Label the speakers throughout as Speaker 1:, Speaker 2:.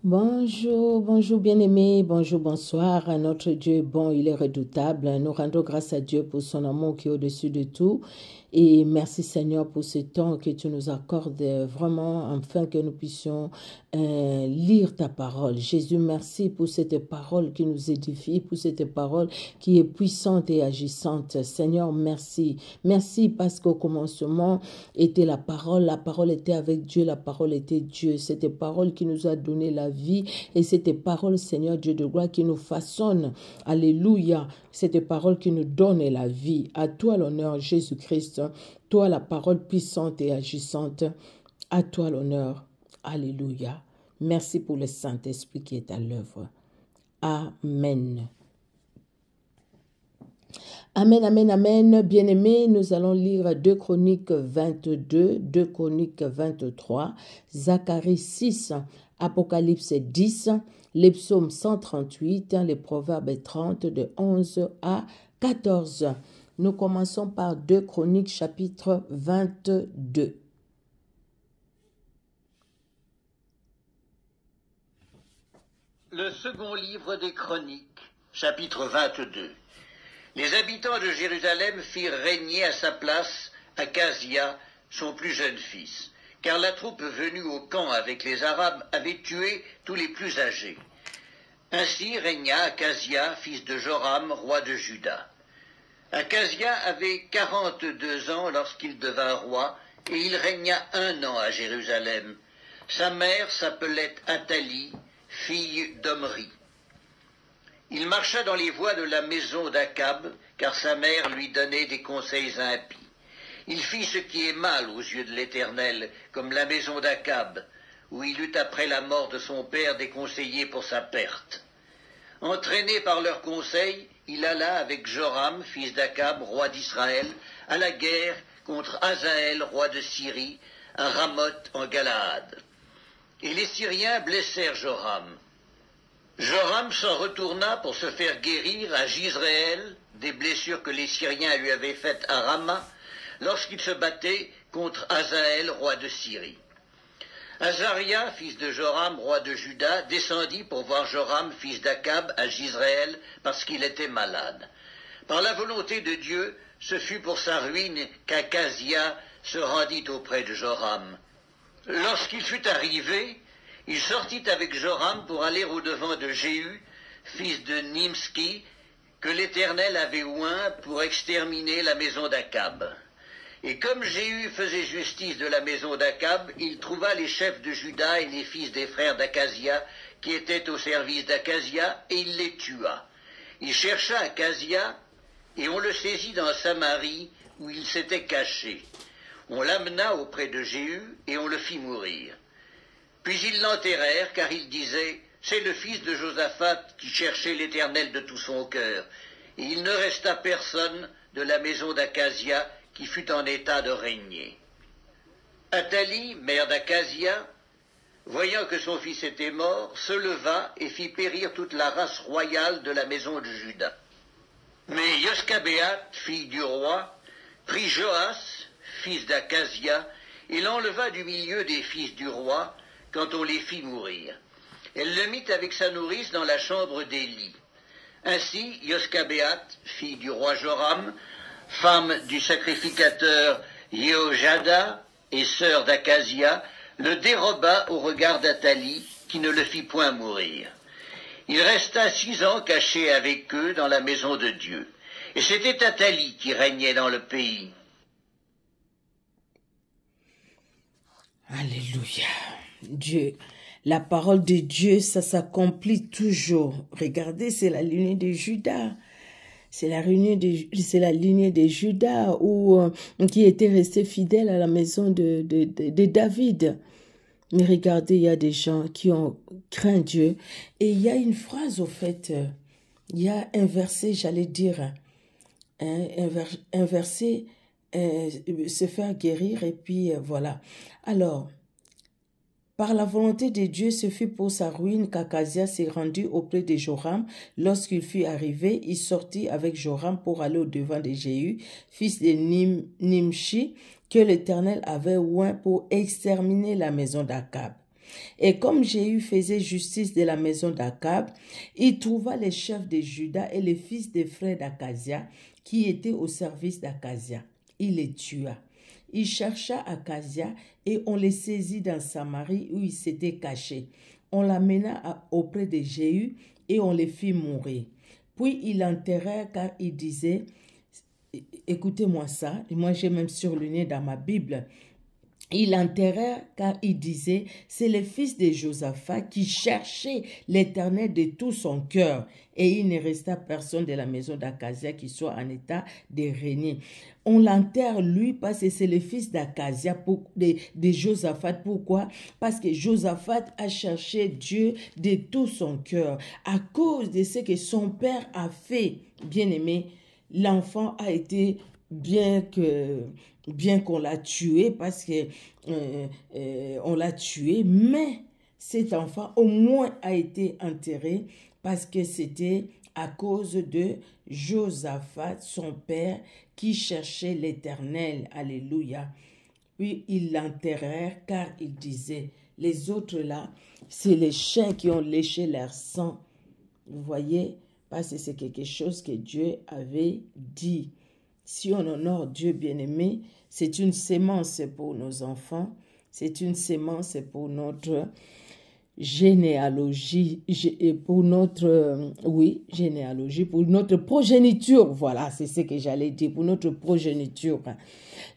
Speaker 1: Bonjour, bonjour bien-aimés, bonjour, bonsoir. Notre Dieu est bon, il est redoutable. Nous rendons grâce à Dieu pour son amour qui est au-dessus de tout. Et merci Seigneur pour ce temps que tu nous accordes vraiment afin que nous puissions lire ta parole. Jésus, merci pour cette parole qui nous édifie, pour cette parole qui est puissante et agissante. Seigneur, merci. Merci parce qu'au commencement était la parole était avec Dieu, la parole était Dieu. Cette parole qui nous a donné la vie et cette parole, Seigneur Dieu de gloire, qui nous façonne. Alléluia. Cette parole qui nous donne la vie. À toi l'honneur, Jésus-Christ. Toi la parole puissante et agissante. À toi l'honneur. Alléluia. Merci pour le Saint-Esprit qui est à l'œuvre. Amen. Amen, amen, amen. Bien-aimés, nous allons lire 2 Chroniques 22, 2 Chroniques 23, Zacharie 6, Apocalypse 10, les psaumes 138, les proverbes 30 de 11 à 14. Nous commençons par 2 Chroniques chapitre 22.
Speaker 2: Le second livre des Chroniques, chapitre 22. Les habitants de Jérusalem firent régner à sa place Acasia, son plus jeune fils, car la troupe venue au camp avec les Arabes avait tué tous les plus âgés. Ainsi régna Acasia, fils de Joram, roi de Juda. Acasia avait 42 ans lorsqu'il devint roi, et il régna 1 an à Jérusalem. Sa mère s'appelait Athalie, fille d'Omri. Il marcha dans les voies de la maison d'Akab, car sa mère lui donnait des conseils impies. Il fit ce qui est mal aux yeux de l'Éternel, comme la maison d'Akab, où il eut après la mort de son père des conseillers pour sa perte. Entraîné par leurs conseils, il alla avec Joram, fils d'Akab, roi d'Israël, à la guerre contre Hazaël, roi de Syrie, à Ramoth en Galaad. Et les Syriens blessèrent Joram. Joram s'en retourna pour se faire guérir à Jizréel des blessures que les Syriens lui avaient faites à Rama lorsqu'il se battait contre Hazaël, roi de Syrie. Azaria, fils de Joram, roi de Juda, descendit pour voir Joram, fils d'Akab, à Jizréel, parce qu'il était malade. Par la volonté de Dieu, ce fut pour sa ruine qu'Acasia se rendit auprès de Joram. Lorsqu'il fut arrivé, il sortit avec Joram pour aller au-devant de Jéhu, fils de Nimski, que l'Éternel avait oint pour exterminer la maison d'Akab. Et comme Jéhu faisait justice de la maison d'Akab, il trouva les chefs de Juda et les fils des frères d'Acasia qui étaient au service d'Acasia, et il les tua. Il chercha Acasia, et on le saisit dans Samarie, où il s'était caché. On l'amena auprès de Jéhu, et on le fit mourir. Puis ils l'enterrèrent, car ils disaient, « C'est le fils de Josaphat qui cherchait l'Éternel de tout son cœur. » Et il ne resta personne de la maison d'Acasia qui fut en état de régner. Athalie, mère d'Acasia, voyant que son fils était mort, se leva et fit périr toute la race royale de la maison de Juda. Mais Yoskabéat, fille du roi, prit Joas, fils d'Acasia, et l'enleva du milieu des fils du roi, quand on les fit mourir. Elle le mit avec sa nourrice dans la chambre d'Élie. Ainsi, Yoskabéat, fille du roi Joram, femme du sacrificateur Jéhojada et sœur d'Acasia, le déroba au regard d'Athalie, qui ne le fit point mourir. Il resta 6 ans caché avec eux dans la maison de Dieu. Et c'était Athalie qui régnait dans le pays.
Speaker 1: Alléluia. Dieu, la parole de Dieu, ça s'accomplit toujours. Regardez, c'est la lignée de Juda. C'est la lignée de Juda qui était resté fidèle à la maison de David. Mais regardez, il y a des gens qui ont craint Dieu. Et il y a une phrase, au fait, il y a un verset, j'allais dire, un verset, se faire guérir, et puis voilà. Alors, par la volonté de Dieu, ce fut pour sa ruine qu'Acasia s'est rendu auprès de Joram. Lorsqu'il fut arrivé, il sortit avec Joram pour aller au-devant de Jéhu, fils de Nimshi, que l'Éternel avait oint pour exterminer la maison d'Akab. Et comme Jéhu faisait justice de la maison d'Akab, il trouva les chefs de Juda et les fils des frères d'Akazia qui étaient au service d'Akazia. Il les tua. Il chercha Akazia et on les saisit dans Samarie où il s'était caché. On l'amena auprès de Jéhu et on les fit mourir. Puis il l'enterrèrent car il disait, écoutez-moi ça, et moi j'ai même surligné dans ma Bible, il l'enterrèrent car il disait, c'est le fils de Josaphat qui cherchait l'Éternel de tout son cœur. Et il ne resta personne de la maison d'Akazia qui soit en état de régner. On l'enterre lui parce que c'est le fils d'Akazia, de Josaphat. Pourquoi? Parce que Josaphat a cherché Dieu de tout son cœur. À cause de ce que son père a fait, bien aimé, l'enfant a été, bien qu'on l'a tué, parce que on l'a tué, mais cet enfant au moins a été enterré parce que c'était à cause de Josaphat, son père, qui cherchait l'Éternel. Alléluia. Puis ils l'enterrèrent car il disait, les autres là, c'est les chiens qui ont léché leur sang. Vous voyez, parce que c'est quelque chose que Dieu avait dit. Si on honore Dieu bien-aimé, c'est une sémence pour nos enfants, c'est une sémence pour notre généalogie, pour notre, généalogie, pour notre progéniture, voilà, c'est ce que j'allais dire, pour notre progéniture.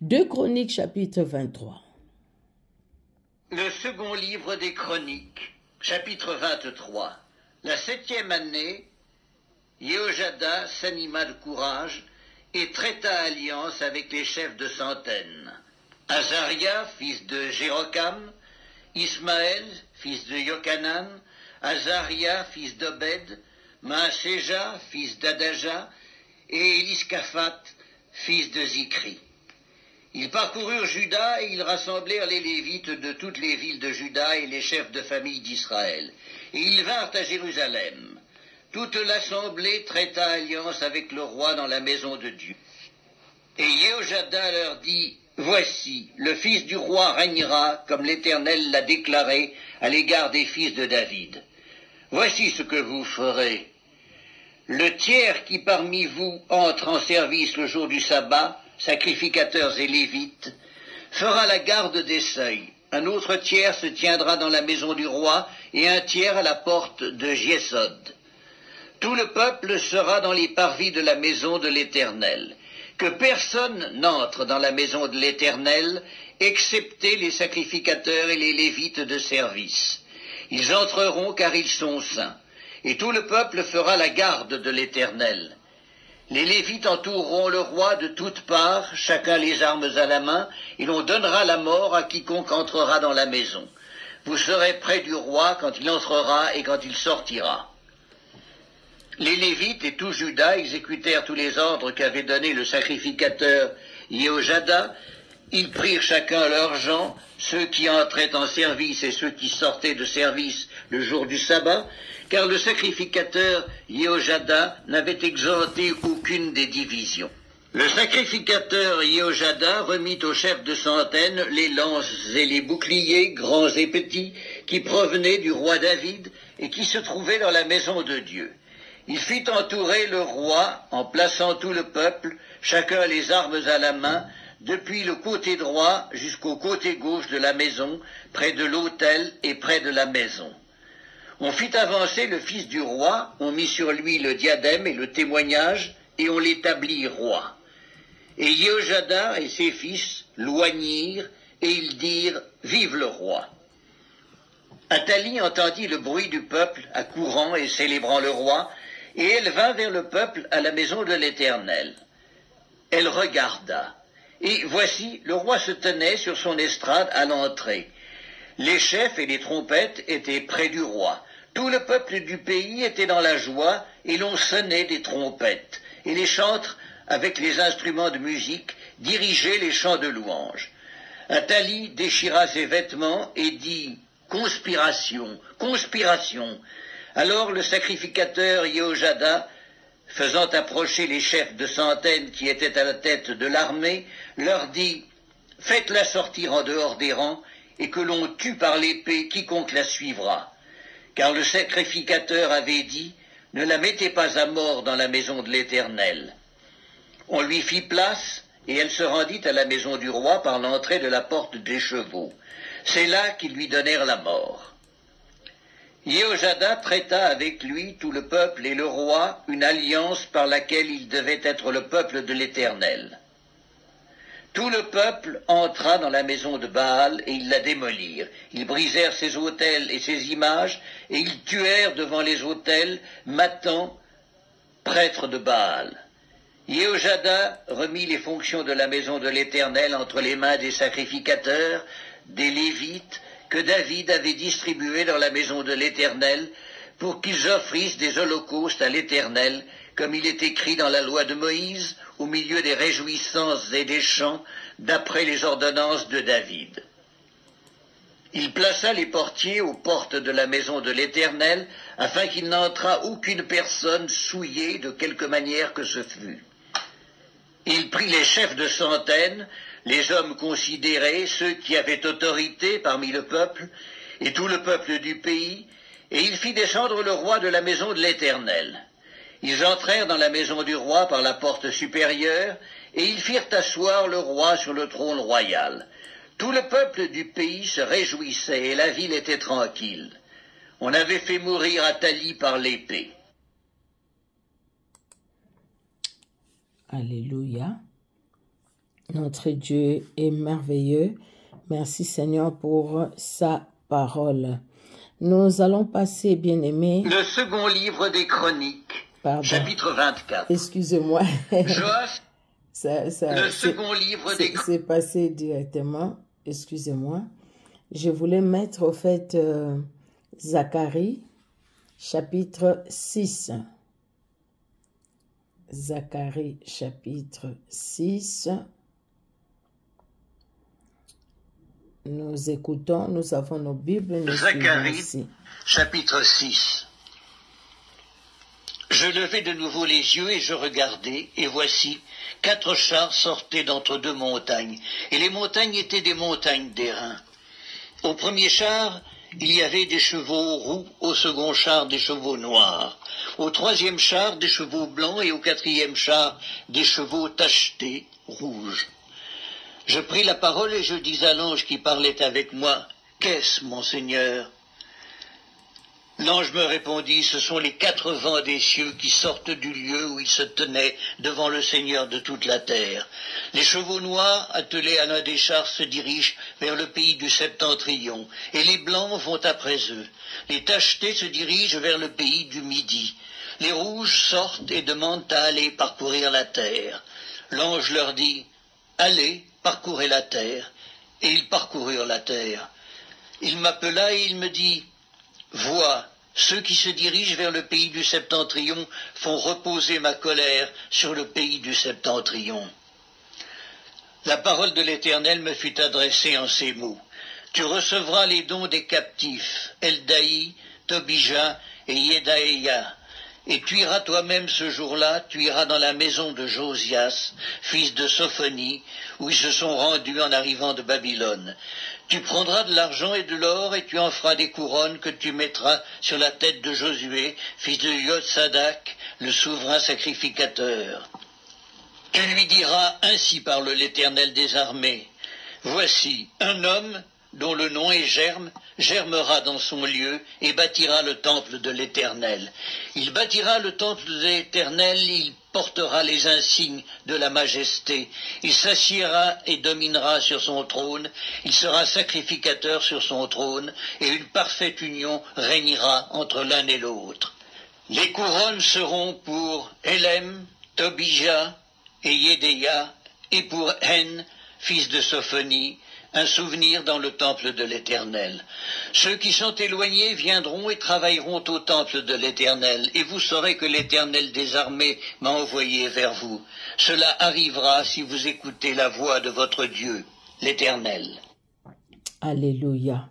Speaker 1: 2 Chroniques, chapitre 23.
Speaker 2: Le second livre des Chroniques, chapitre 23. La 7e année, Jéhojada s'anima de courage et traita alliance avec les chefs de centaines. Azaria, fils de Jérokam, Ismaël, fils de Yochanan, Azaria, fils d'Obed, Maaséja, fils d'Adaja, et Éliscaphat, fils de Zikri. Ils parcoururent Juda et ils rassemblèrent les Lévites de toutes les villes de Juda et les chefs de famille d'Israël. Et ils vinrent à Jérusalem. Toute l'assemblée traita alliance avec le roi dans la maison de Dieu. Et Jéhojada leur dit, voici, le fils du roi régnera, comme l'Éternel l'a déclaré, à l'égard des fils de David. Voici ce que vous ferez. Le tiers qui parmi vous entre en service le jour du sabbat, sacrificateurs et lévites, fera la garde des seuils. Un autre tiers se tiendra dans la maison du roi, et un tiers à la porte de Jesod. Tout le peuple sera dans les parvis de la maison de l'Éternel. Que personne n'entre dans la maison de l'Éternel, excepté les sacrificateurs et les lévites de service. Ils entreront car ils sont saints. Et tout le peuple fera la garde de l'Éternel. Les Lévites entoureront le roi de toutes parts, chacun les armes à la main, et l'on donnera la mort à quiconque entrera dans la maison. Vous serez près du roi quand il entrera et quand il sortira. Les Lévites et tout Juda exécutèrent tous les ordres qu'avait donnés le sacrificateur Jéhojada. Ils prirent chacun leurs gens, ceux qui entraient en service et ceux qui sortaient de service le jour du sabbat, car le sacrificateur Jéhojada n'avait exempté aucune des divisions. Le sacrificateur Jéhojada remit aux chefs de centaines les lances et les boucliers, grands et petits, qui provenaient du roi David et qui se trouvaient dans la maison de Dieu. Il fit entourer le roi en plaçant tout le peuple, chacun les armes à la main, depuis le côté droit jusqu'au côté gauche de la maison, près de l'autel et près de la maison. On fit avancer le fils du roi, on mit sur lui le diadème et le témoignage, et on l'établit roi. Et Jéhojada et ses fils l'oignirent, et ils dirent « Vive le roi !» Athalie entendit le bruit du peuple accourant et célébrant le roi, et elle vint vers le peuple à la maison de l'Éternel. Elle regarda, et voici, le roi se tenait sur son estrade à l'entrée. Les chefs et les trompettes étaient près du roi. Tout le peuple du pays était dans la joie, et l'on sonnait des trompettes. Et les chantres, avec les instruments de musique, dirigeaient les chants de louange. Athalie déchira ses vêtements et dit « Conspiration, conspiration !» Alors le sacrificateur Jéhojada, faisant approcher les chefs de centaines qui étaient à la tête de l'armée, leur dit « Faites-la sortir en dehors des rangs et que l'on tue par l'épée quiconque la suivra. Car le sacrificateur avait dit, ne la mettez pas à mort dans la maison de l'Éternel. On lui fit place, et elle se rendit à la maison du roi par l'entrée de la porte des chevaux. C'est là qu'ils lui donnèrent la mort. Jéhojada traita avec lui tout le peuple et le roi une alliance par laquelle il devait être le peuple de l'Éternel. Tout le peuple entra dans la maison de Baal et ils la démolirent. Ils brisèrent ses autels et ses images et ils tuèrent devant les autels Mathan, prêtre de Baal. Jéhojada remit les fonctions de la maison de l'Éternel entre les mains des sacrificateurs, des Lévites, que David avait distribués dans la maison de l'Éternel, pour qu'ils offrissent des holocaustes à l'Éternel, comme il est écrit dans la loi de Moïse, au milieu des réjouissances et des chants, d'après les ordonnances de David. Il plaça les portiers aux portes de la maison de l'Éternel, afin qu'il n'entrât aucune personne souillée de quelque manière que ce fût. Il prit les chefs de centaines, les hommes considérés, ceux qui avaient autorité parmi le peuple, et tout le peuple du pays, et il fit descendre le roi de la maison de l'Éternel. Ils entrèrent dans la maison du roi par la porte supérieure, et ils firent asseoir le roi sur le trône royal. Tout le peuple du pays se réjouissait, et la ville était tranquille. On avait fait mourir Athalie par l'épée.
Speaker 1: Alléluia. Notre Dieu est merveilleux. Merci Seigneur pour sa parole. Nous allons passer, bien-aimés.
Speaker 2: Le second livre des Chroniques, chapitre 24.
Speaker 1: Excusez-moi.
Speaker 2: Joas, le second livre des Chroniques.
Speaker 1: C'est passé directement. Excusez-moi. Je voulais mettre au fait Zacharie, chapitre 6. Zacharie, chapitre 6. Nous écoutons, nous avons nos Bibles.
Speaker 2: Zacharie, chapitre 6. Je levai de nouveau les yeux et je regardai, et voici, 4 chars sortaient d'entre 2 montagnes, et les montagnes étaient des montagnes d'airain. Au premier char, il y avait des chevaux roux, au second char des chevaux noirs, au troisième char des chevaux blancs, et au quatrième char des chevaux tachetés, rouges. Je pris la parole et je dis à l'ange qui parlait avec moi, « Qu'est-ce, mon Seigneur ?» L'ange me répondit, « Ce sont les 4 vents des cieux qui sortent du lieu où ils se tenaient devant le Seigneur de toute la terre. Les chevaux noirs, attelés à l'un des chars, se dirigent vers le pays du septentrion, et les blancs vont après eux. Les tachetés se dirigent vers le pays du midi. Les rouges sortent et demandent à aller parcourir la terre. » L'ange leur dit, « Allez, parcourez la terre. » Et ils parcoururent la terre. Il m'appela et il me dit, « Vois, ceux qui se dirigent vers le pays du septentrion font reposer ma colère sur le pays du septentrion. » La parole de l'Éternel me fut adressée en ces mots. « Tu recevras les dons des captifs, Eldaï, Tobija et Yedaïa. Et tu iras toi-même ce jour-là, tu iras dans la maison de Josias, fils de Sophonie, où ils se sont rendus en arrivant de Babylone. Tu prendras de l'argent et de l'or, et tu en feras des couronnes que tu mettras sur la tête de Josué, fils de Yotsadak, le souverain sacrificateur. Tu lui diras, ainsi parle l'Éternel des armées. Voici, un homme dont le nom est Germe, germera dans son lieu et bâtira le temple de l'Éternel. Il bâtira le temple de l'Éternel, il portera les insignes de la majesté. Il s'assiera et dominera sur son trône, il sera sacrificateur sur son trône, et une parfaite union régnera entre l'un et l'autre. Les couronnes seront pour Élem, Tobija et Yédéia, et pour Hen, fils de Sophonie, un souvenir dans le temple de l'Éternel. Ceux qui sont éloignés viendront et travailleront au temple de l'Éternel, et vous saurez que l'Éternel des armées m'a envoyé vers vous. Cela arrivera si vous écoutez la voix de votre Dieu, l'Éternel.
Speaker 1: Alléluia.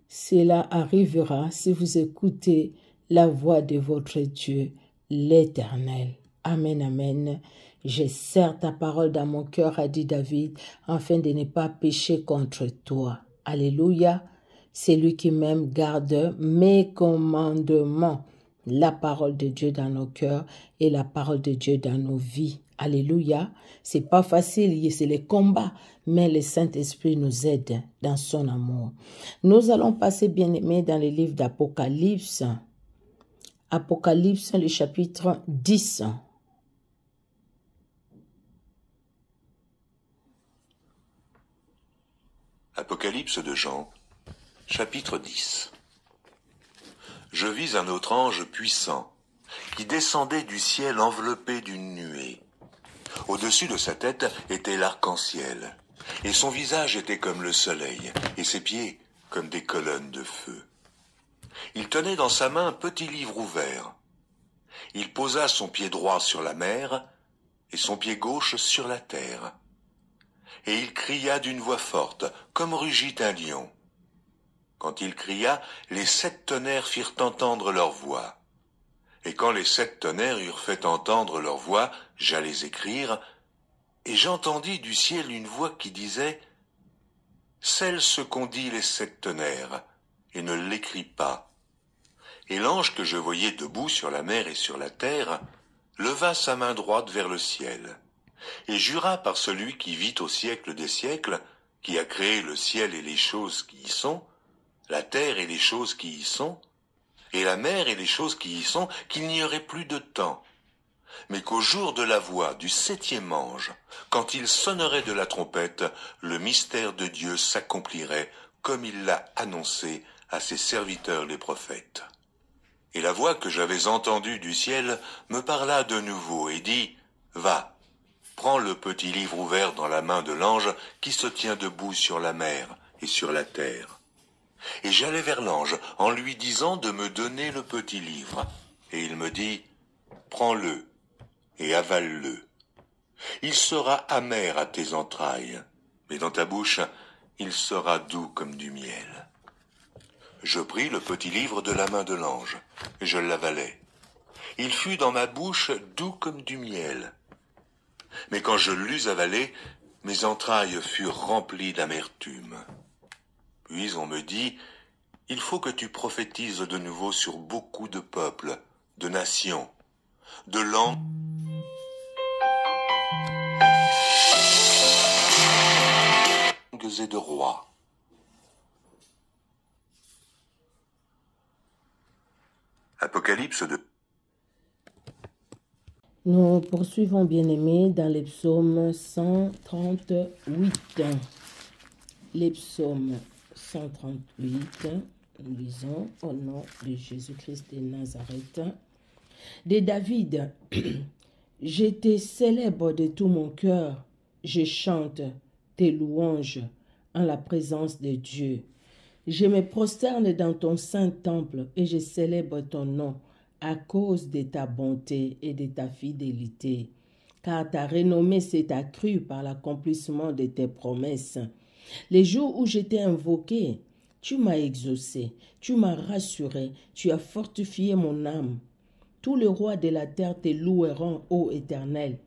Speaker 1: Cela arrivera si vous écoutez la voix de votre Dieu, l'Éternel. Amen, amen. Je serre ta parole dans mon cœur, a dit David, afin de ne pas pécher contre toi. Alléluia. Celui qui m'aime garde mes commandements. La parole de Dieu dans nos cœurs et la parole de Dieu dans nos vies. Alléluia. C'est pas facile, c'est les combats, mais le Saint-Esprit nous aide dans son amour. Nous allons passer, bien-aimés, dans le livre d'Apocalypse. Apocalypse, le chapitre 10.
Speaker 3: Apocalypse de Jean, chapitre 10. Je vis un autre ange puissant, qui descendait du ciel enveloppé d'une nuée. Au-dessus de sa tête était l'arc-en-ciel, et son visage était comme le soleil, et ses pieds comme des colonnes de feu. Il tenait dans sa main un petit livre ouvert. Il posa son pied droit sur la mer, et son pied gauche sur la terre. Et il cria d'une voix forte, comme rugit un lion. Quand il cria, les 7 tonnerres firent entendre leur voix. Et quand les 7 tonnerres eurent fait entendre leur voix, j'allais écrire, et j'entendis du ciel une voix qui disait « Scelle ce qu'ont dit les 7 tonnerres, et ne l'écris pas. » Et l'ange que je voyais debout sur la mer et sur la terre leva sa main droite vers le ciel, et jura par celui qui vit au siècle des siècles, qui a créé le ciel et les choses qui y sont, la terre et les choses qui y sont, et la mer et les choses qui y sont, qu'il n'y aurait plus de temps, mais qu'au jour de la voix du 7e ange, quand il sonnerait de la trompette, le mystère de Dieu s'accomplirait comme il l'a annoncé à ses serviteurs les prophètes. Et la voix que j'avais entendue du ciel me parla de nouveau et dit « Va, prends le petit livre ouvert dans la main de l'ange qui se tient debout sur la mer et sur la terre. » Et j'allai vers l'ange en lui disant de me donner le petit livre. Et il me dit « Prends-le et avale-le. Il sera amer à tes entrailles, mais dans ta bouche, il sera doux comme du miel. » Je pris le petit livre de la main de l'ange, et je l'avalai. Il fut dans ma bouche doux comme du miel. Mais quand je l'eus avalé, mes entrailles furent remplies d'amertume. Puis on me dit, il faut que tu prophétises de nouveau sur beaucoup de peuples, de nations, de langues et de rois. Apocalypse de...
Speaker 1: Nous poursuivons, bien-aimés, dans les psaumes 138. Les psaumes 138, nous lisons au nom de Jésus-Christ de Nazareth. De David, j'étais célèbre de tout mon cœur, je chante tes louanges en la présence de Dieu. Je me prosterne dans ton saint temple et je célèbre ton nom à cause de ta bonté et de ta fidélité, car ta renommée s'est accrue par l'accomplissement de tes promesses. Les jours où j'étais invoqué, tu m'as exaucé, tu m'as rassuré, tu as fortifié mon âme. Tous les rois de la terre te loueront, ô Éternel,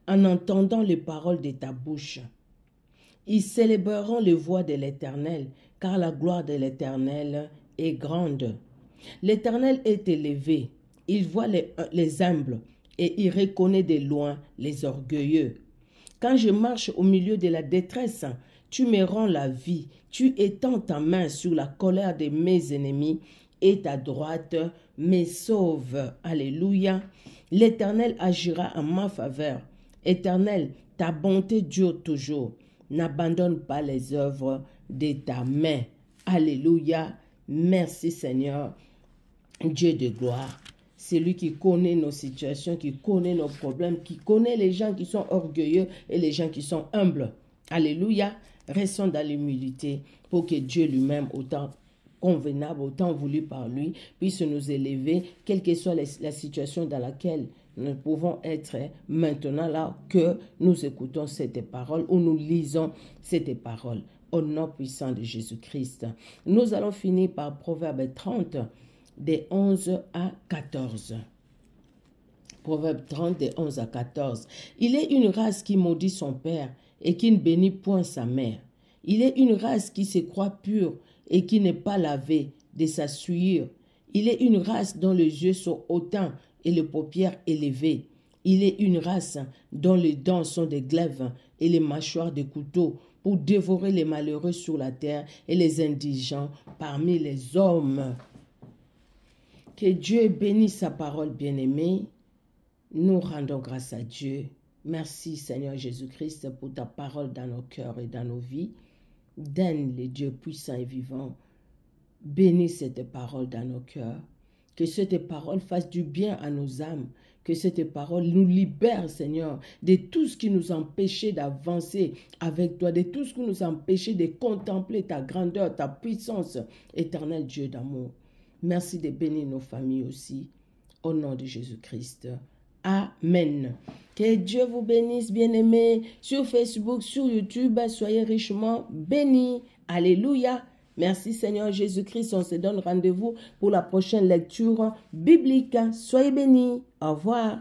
Speaker 1: en entendant les paroles de ta bouche. Ils célébreront les voies de l'Éternel, car la gloire de l'Éternel est grande. L'Éternel est élevé, il voit les humbles et il reconnaît de loin les orgueilleux. Quand je marche au milieu de la détresse, tu me rends la vie, tu étends ta main sur la colère de mes ennemis et ta droite me sauve. Alléluia. L'Éternel agira en ma faveur. Éternel, ta bonté dure toujours. N'abandonne pas les œuvres de ta main. Alléluia. Merci Seigneur, Dieu de gloire. C'est lui qui connaît nos situations, qui connaît nos problèmes, qui connaît les gens qui sont orgueilleux et les gens qui sont humbles. Alléluia. Restons dans l'humilité pour que Dieu lui-même, autant convenable, autant voulu par lui, puisse nous élever, quelle que soit la situation dans laquelle nous pouvons être maintenant là que nous écoutons cette parole ou nous lisons cette parole. Au nom puissant de Jésus-Christ. Nous allons finir par Proverbe 30, des 11 à 14. Proverbe 30, des 11 à 14. Il est une race qui maudit son père et qui ne bénit point sa mère. Il est une race qui se croit pure et qui n'est pas lavée de sa souillure. Il est une race dont les yeux sont hautains et les paupières élevées. Il est une race dont les dents sont des glaives et les mâchoires des couteaux pour dévorer les malheureux sur la terre et les indigents parmi les hommes. Que Dieu bénisse sa parole bien-aimée. Nous rendons grâce à Dieu. Merci Seigneur Jésus-Christ pour ta parole dans nos cœurs et dans nos vies. Donne le Dieu puissant et vivant. Bénis cette parole dans nos cœurs. Que cette parole fasse du bien à nos âmes. Que cette parole nous libère, Seigneur, de tout ce qui nous empêchait d'avancer avec toi, de tout ce qui nous empêchait de contempler ta grandeur, ta puissance, éternel Dieu d'amour. Merci de bénir nos familles aussi. Au nom de Jésus-Christ. Amen. Que Dieu vous bénisse, bien-aimés, sur Facebook, sur YouTube. Soyez richement bénis. Alléluia. Merci Seigneur Jésus-Christ. On se donne rendez-vous pour la prochaine lecture biblique. Soyez bénis. Au revoir.